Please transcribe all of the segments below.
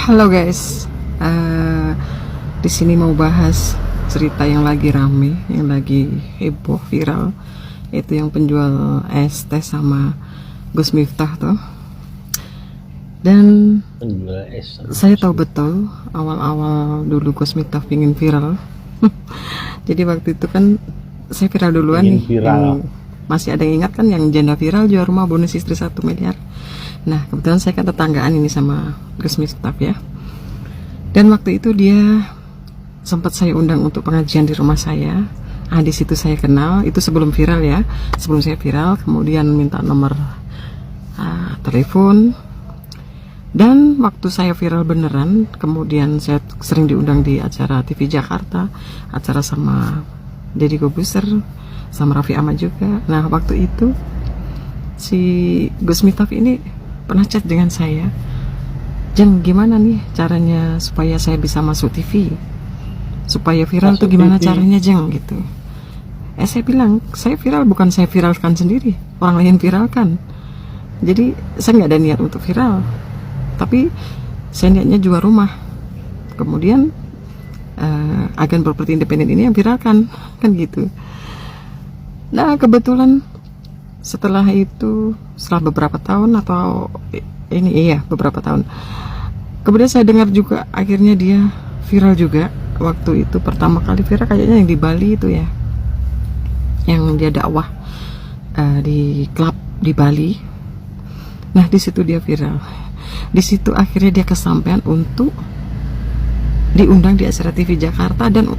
Halo guys, Eh, di sini mau bahas cerita yang lagi rame, yang lagi heboh viral, itu yang penjual es teh sama Gus Miftah tuh. Dan Penjual es sama saya tahu betul awal-awal dulu Gus Miftah pingin viral. Jadi waktu itu kan saya viral duluan Pingin nih. viral. Yang masih ada yang ingat kan yang janda viral jual rumah bonus istri 1 miliar. Nah kebetulan saya kan tetanggaan ini sama Gus Miftah ya. Dan waktu itu dia sempat saya undang untuk pengajian di rumah saya. Di situ saya kenal, itu sebelum viral ya. Sebelum saya viral, kemudian minta nomor telepon. Dan waktu saya viral beneran, kemudian saya sering diundang di acara TV Jakarta, acara sama Deddy Corbuzier, sama Raffi Ahmad juga. Nah waktu itu si Gus Miftah ini pernah chat dengan saya, Jeng, gimana nih caranya supaya saya bisa masuk TV, supaya viral tuh gimana TV. caranya Jeng gitu. Saya bilang, saya viral bukan saya viralkan sendiri, orang lain viralkan. Jadi saya nggak ada niat untuk viral, tapi saya niatnya jual rumah. Kemudian agen properti independen ini yang viralkan, kan gitu. Nah kebetulan setelah itu, setelah beberapa tahun atau beberapa tahun, kemudian saya dengar juga akhirnya dia viral juga. Waktu itu pertama kali viral kayaknya yang di Bali itu ya, yang dia dakwah di klub di Bali. Nah di situ dia viral. Di situ akhirnya dia kesampaian untuk diundang di acara TV Jakarta dan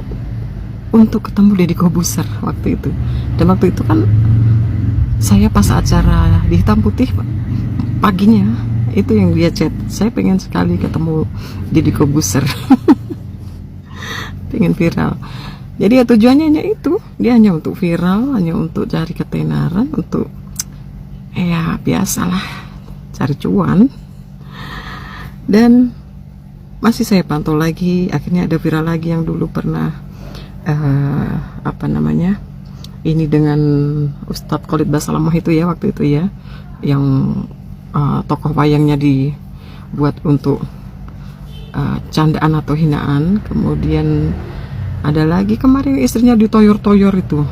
untuk ketemu Deddy Corbuzier waktu itu. Dan waktu itu kan saya pas acara di Hitam Putih paginya itu yang dia chat, saya pengen sekali ketemu Deddy Corbuzier. Pengen viral. Jadi ya tujuannya hanya itu, dia hanya untuk viral, hanya untuk cari ketenaran, untuk ya biasalah cari cuan. Dan masih saya pantau lagi, akhirnya ada viral lagi yang dulu pernah ini dengan Ustadz Khalid Basalamah itu ya, waktu itu ya, yang tokoh wayangnya dibuat untuk candaan atau hinaan. Kemudian ada lagi kemarin istrinya ditoyor-toyor itu.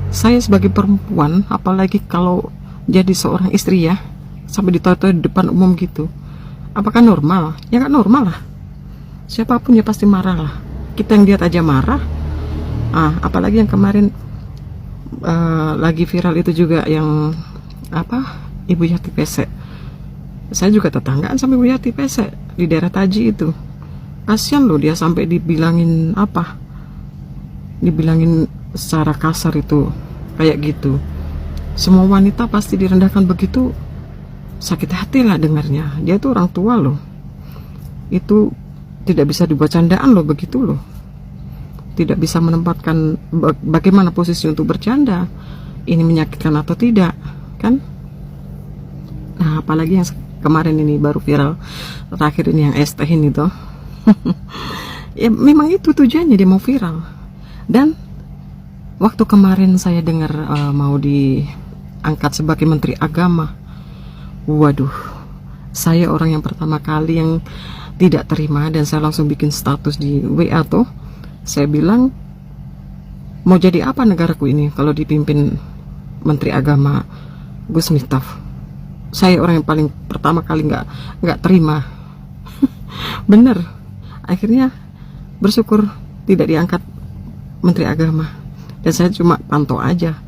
Saya sebagai perempuan, apalagi kalau jadi seorang istri ya, sampai ditoyor-toyor di depan umum gitu, apakah normal? Ya nggak normal lah. Siapapun ya pasti marah lah. Kita yang lihat aja marah. Apalagi yang kemarin lagi viral itu juga yang Ibu Yati Pesek. Saya juga tetanggaan sama Ibu Yati Pesek di daerah Taji itu. Kasian loh dia sampai dibilangin dibilangin secara kasar itu kayak gitu. Semua wanita pasti direndahkan begitu, sakit hati lah dengarnya. Dia itu orang tua loh, itu tidak bisa dibuat candaan loh, begitu loh. Tidak bisa menempatkan bagaimana posisi untuk bercanda, ini menyakitkan atau tidak kan. Nah apalagi yang kemarin ini baru viral terakhir ini yang es teh ini tuh. Ya memang itu tujuannya, dia mau viral. Dan waktu kemarin saya dengar mau diangkat sebagai Menteri Agama, waduh, saya orang yang pertama kali yang tidak terima, dan saya langsung bikin status di WA tuh. Saya bilang, mau jadi apa negaraku ini kalau dipimpin Menteri Agama Gus Miftah? Saya orang yang paling pertama kali nggak terima. Bener, akhirnya bersyukur tidak diangkat Menteri Agama, dan saya cuma pantau aja.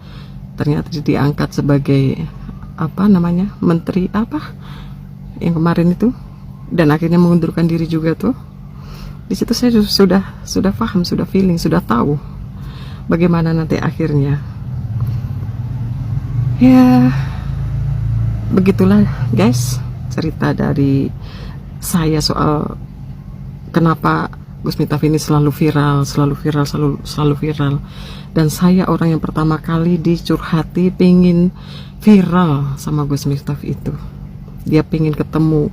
Ternyata diangkat sebagai menteri yang kemarin itu, dan akhirnya mengundurkan diri juga tuh. Di situ saya sudah paham, sudah feeling, sudah tahu bagaimana nanti akhirnya. Ya begitulah guys cerita dari saya soal kenapa Gus Miftah ini selalu viral. Dan saya orang yang pertama kali dicurhati pengen viral sama Gus Miftah itu. Dia pengen ketemu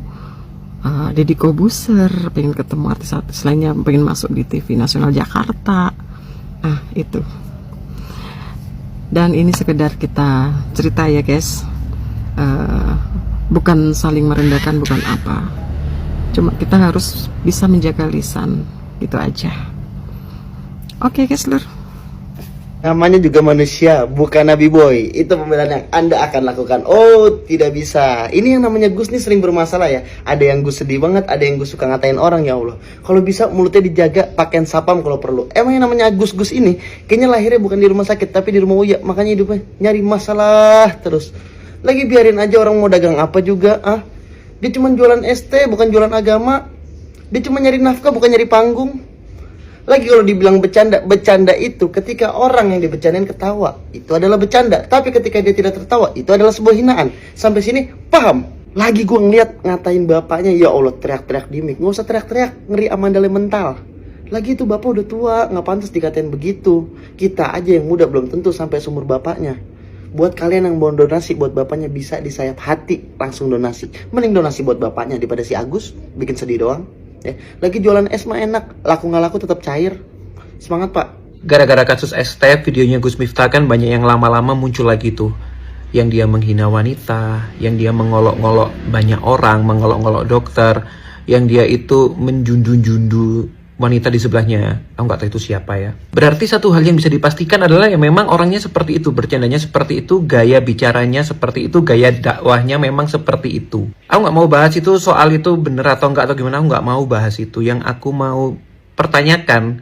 Deddy Corbuzier, pengen ketemu artis-artis lainnya, pengen masuk di TV nasional Jakarta. Itu. Dan ini sekedar kita cerita ya guys, bukan saling merendahkan, bukan apa. Cuma kita harus bisa menjaga lisan, gitu aja. Oke, Kessler. Namanya juga manusia, bukan Nabi Boy. Itu pembelaan yang Anda akan lakukan. Oh, tidak bisa. Ini yang namanya Gus nih sering bermasalah ya. Ada yang Gus sedih banget, ada yang Gus suka ngatain orang, ya Allah. Kalau bisa mulutnya dijaga, pakaian sapam kalau perlu. Emang yang namanya Gus-Gus ini kayaknya lahirnya bukan di rumah sakit, tapi di rumah Uya. Makanya hidupnya nyari masalah terus. Lagi biarin aja orang mau dagang apa juga, ah. Dia cuma jualan ST, bukan jualan agama. Dia cuma nyari nafkah, bukan nyari panggung. Lagi kalau dibilang bercanda, bercanda itu ketika orang yang dibercandain ketawa, itu adalah bercanda. Tapi ketika dia tidak tertawa, itu adalah sebuah hinaan. Sampai sini paham? Lagi gue ngeliat ngatain bapaknya, ya Allah, teriak-teriak di mic. Nggak usah teriak-teriak, ngeri amandale mental. Lagi itu bapak udah tua, nggak pantas dikatain begitu. Kita aja yang muda belum tentu sampai seumur bapaknya. Buat kalian yang mau donasi buat bapaknya, bisa di sayap hati langsung donasi. Mending donasi buat bapaknya daripada si Agus bikin sedih doang. Ya, lagi jualan es mah enak, laku nggak laku tetap cair. Semangat Pak. Gara-gara kasus ST, videonya Gus Miftah kan banyak yang lama-lama muncul lagi tuh. Yang dia menghina wanita, yang dia mengolok-ngolok banyak orang, mengolok-ngolok dokter, yang dia itu menjundu-jundu wanita di sebelahnya. Aku nggak tahu itu siapa ya. Berarti satu hal yang bisa dipastikan adalah ya memang orangnya seperti itu, bercandanya seperti itu, gaya bicaranya seperti itu, gaya dakwahnya memang seperti itu. Aku nggak mau bahas itu soal itu bener atau enggak atau gimana, aku nggak mau bahas itu. Yang aku mau pertanyakan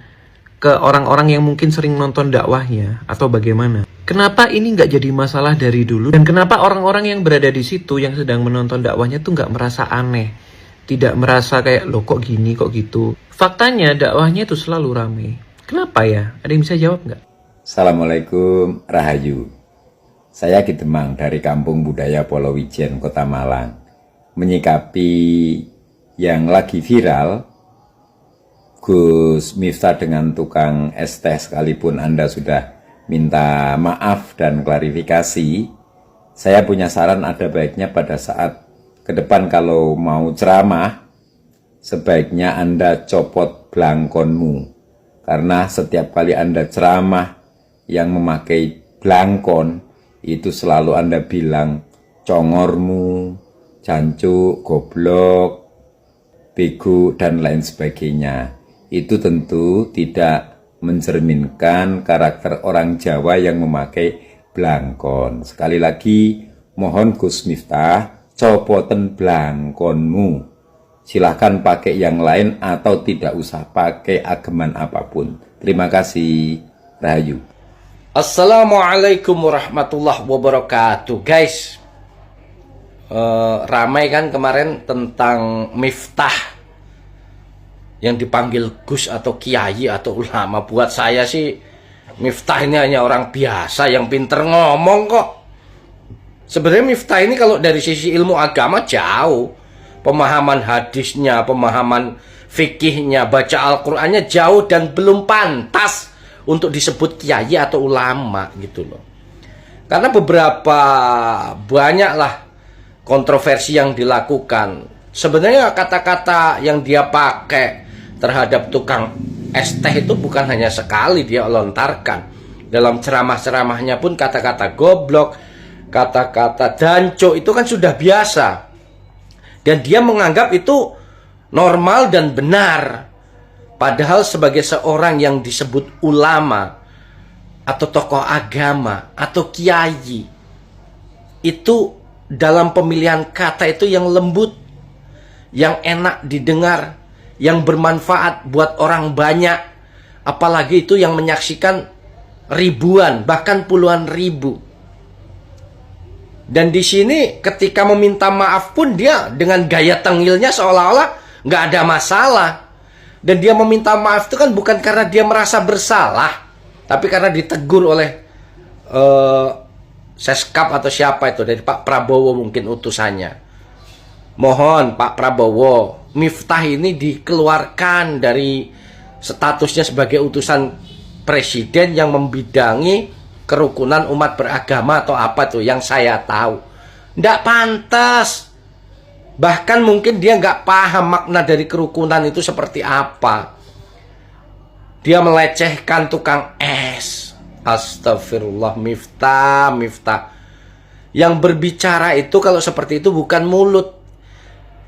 ke orang-orang yang mungkin sering nonton dakwahnya atau bagaimana. Kenapa ini nggak jadi masalah dari dulu? Dan kenapa orang-orang yang berada di situ yang sedang menonton dakwahnya tuh nggak merasa aneh? Tidak merasa kayak, loh kok gini, kok gitu. Faktanya dakwahnya itu selalu rame. Kenapa ya? Ada yang bisa jawab nggak? Assalamualaikum, Rahayu. Saya Ki Demang dari Kampung Budaya Polowijen, Kota Malang. Menyikapi yang lagi viral, Gus Miftah dengan tukang es teh, sekalipun Anda sudah minta maaf dan klarifikasi, saya punya saran, ada baiknya pada saat ke depan kalau mau ceramah, sebaiknya Anda copot blangkonmu. Karena setiap kali Anda ceramah yang memakai blangkon, itu selalu Anda bilang congormu, jancuk, goblok, bego, dan lain sebagainya. Itu tentu tidak mencerminkan karakter orang Jawa yang memakai blangkon. Sekali lagi, mohon Gus Miftah, copoten blangkonmu. Silahkan pakai yang lain atau tidak usah pakai ageman apapun. Terima kasih. Rahayu. Assalamualaikum warahmatullahi wabarakatuh. Guys, ramai kan kemarin tentang Miftah yang dipanggil Gus atau Kiai atau ulama. Buat saya sih Miftah ini hanya orang biasa yang pinter ngomong kok. Sebenarnya Miftah ini kalau dari sisi ilmu agama jauh, pemahaman hadisnya, pemahaman fikihnya, baca Al-Qur'annya jauh dan belum pantas untuk disebut kiai atau ulama gitu loh. Karena beberapa banyaklah kontroversi yang dilakukan. Sebenarnya kata-kata yang dia pakai terhadap tukang es teh itu bukan hanya sekali dia lontarkan. Dalam ceramah-ceramahnya pun kata-kata goblok, kata-kata danco itu kan sudah biasa. Dan dia menganggap itu normal dan benar. Padahal sebagai seorang yang disebut ulama atau tokoh agama atau kiai, itu dalam pemilihan kata itu yang lembut, yang enak didengar, yang bermanfaat buat orang banyak. Apalagi itu yang menyaksikan ribuan, bahkan puluhan ribu. Dan di sini ketika meminta maaf pun dia dengan gaya tengilnya seolah-olah nggak ada masalah. Dan dia meminta maaf itu kan bukan karena dia merasa bersalah, tapi karena ditegur oleh Seskap atau siapa itu, dari Pak Prabowo mungkin utusannya. Mohon Pak Prabowo, Miftah ini dikeluarkan dari statusnya sebagai utusan presiden yang membidangi kerukunan umat beragama atau apa tuh yang saya tahu. Nggak pantas. Bahkan mungkin dia nggak paham makna dari kerukunan itu seperti apa. Dia melecehkan tukang es. Astagfirullah. Miftah. Yang berbicara itu kalau seperti itu bukan mulut.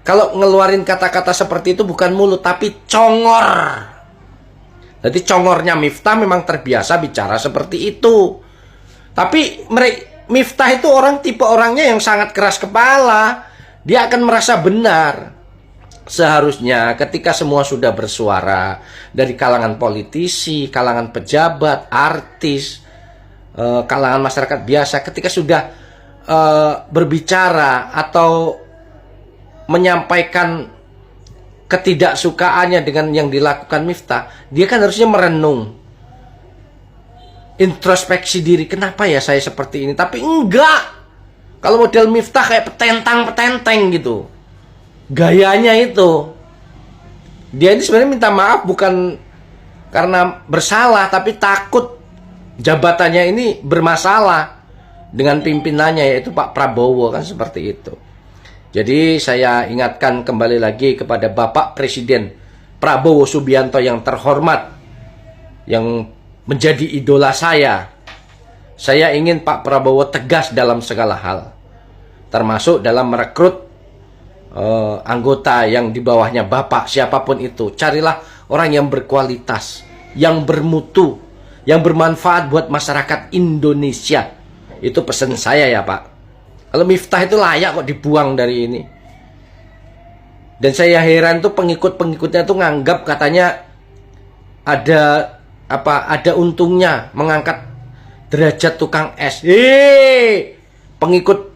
kalau ngeluarin kata-kata seperti itu bukan mulut tapi congor. Jadi congornya Miftah memang terbiasa bicara seperti itu. Tapi Miftah itu tipe orangnya yang sangat keras kepala. Dia akan merasa benar. Seharusnya ketika semua sudah bersuara, dari kalangan politisi, kalangan pejabat, artis, kalangan masyarakat biasa, ketika sudah berbicara atau menyampaikan ketidaksukaannya dengan yang dilakukan Miftah, dia kan harusnya merenung, introspeksi diri, kenapa ya saya seperti ini. Tapi enggak, kalau model Miftah kayak petentang-petenteng gitu gayanya itu. Dia ini sebenarnya minta maaf bukan karena bersalah, tapi takut jabatannya ini bermasalah dengan pimpinannya, yaitu Pak Prabowo, kan seperti itu. Jadi saya ingatkan kembali lagi kepada Bapak Presiden Prabowo Subianto yang terhormat, yang menjadi idola saya. Saya ingin Pak Prabowo tegas dalam segala hal, termasuk dalam merekrut anggota yang di bawahnya Bapak, siapapun itu. Carilah orang yang berkualitas, yang bermutu, yang bermanfaat buat masyarakat Indonesia. Itu pesan saya ya Pak. Kalau Miftah itu layak kok dibuang dari ini. Dan saya heran tuh pengikut-pengikutnya tuh nganggap katanya ada untungnya mengangkat derajat tukang es. Pengikut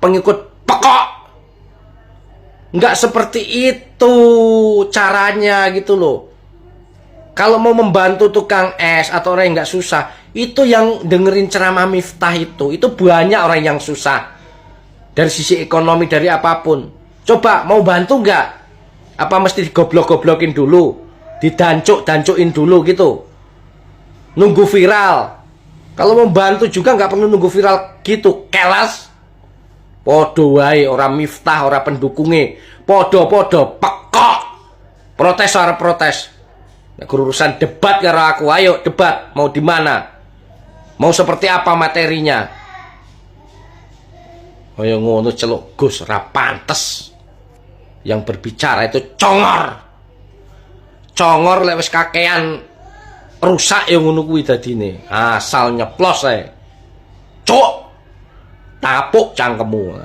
pekok. Nggak seperti itu caranya gitu loh. Kalau mau membantu tukang es atau orang yang nggak susah, itu yang dengerin ceramah Miftah itu banyak orang yang susah. Dari sisi ekonomi, dari apapun. Coba mau bantu nggak? Apa mesti digoblok-goblokin dulu? Didancuk-dancukin dulu gitu? Nunggu viral? Kalau mau bantu juga nggak perlu nunggu viral gitu. Kelas. Podo wae orang Miftah, orang pendukungnya. Podo-podo pekok. Protes orang protes. Nah, urusan debat karo aku, ayo debat. Mau di mana? Mau seperti apa materinya? Oh yang ngono celuk Gus ra pantes. Yang berbicara itu congor. Congor lek wis kakean rusak yang ngono kuwi dadine. Asal nyeplos ae. Cuk. Tapuk cangkemmu.